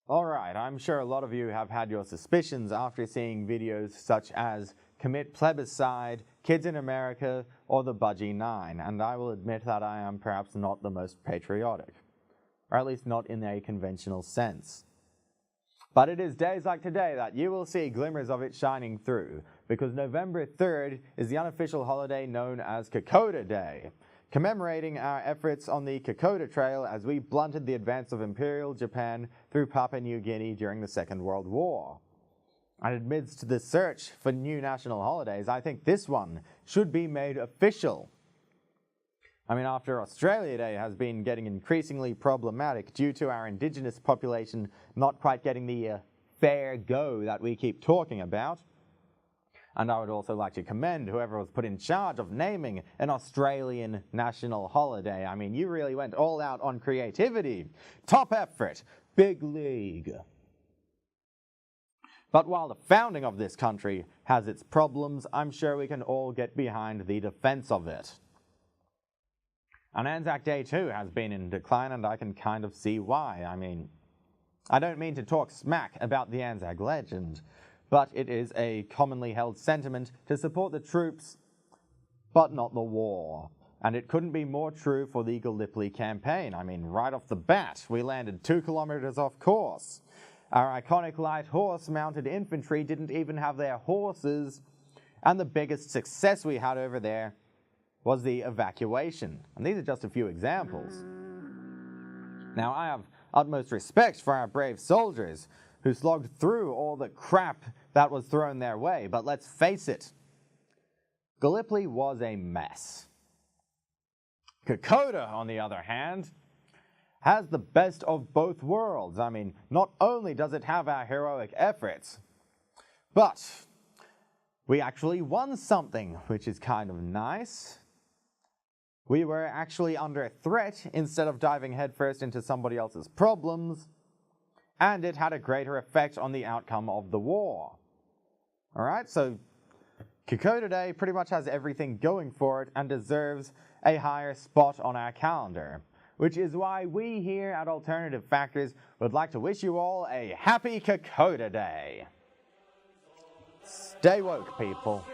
Alright, I'm sure a lot of you have had your suspicions after seeing videos such as Commit Plebiscite, Kids in America, or the Budgie 9, and I will admit that I am perhaps not the most patriotic, or at least not in a conventional sense. But it is days like today that you will see glimmers of it shining through, because November 3rd is the unofficial holiday known as Kokoda Day, commemorating our efforts on the Kokoda Trail as we blunted the advance of Imperial Japan through Papua New Guinea during the Second World War. And amidst the search for new national holidays, I think this one should be made official. I mean, after Australia Day has been getting increasingly problematic due to our indigenous population not quite getting the fair go that we keep talking about. And I would also like to commend whoever was put in charge of naming an Australian national holiday. I mean, you really went all out on creativity. Top effort. Big league. But while the founding of this country has its problems, I'm sure we can all get behind the defense of it. And Anzac Day too has been in decline, and I can kind of see why. I mean, I don't mean to talk smack about the Anzac legend, but it is a commonly held sentiment to support the troops, but not the war. And it couldn't be more true for the Gallipoli campaign. I mean, right off the bat, we landed 2 kilometers off course. Our iconic light horse-mounted infantry didn't even have their horses, and the biggest success we had over there was the evacuation. And these are just a few examples. Now, I have utmost respect for our brave soldiers who slogged through all the crap that was thrown their way, but let's face it, Gallipoli was a mess. Kokoda, on the other hand, has the best of both worlds. I mean, not only does it have our heroic efforts, but we actually won something, which is kind of nice. We were actually under threat instead of diving headfirst into somebody else's problems, and it had a greater effect on the outcome of the war. Alright, so Kokoda Day pretty much has everything going for it and deserves a higher spot on our calendar, which is why we here at Alternative Factors would like to wish you all a happy Kokoda Day. Stay woke, people.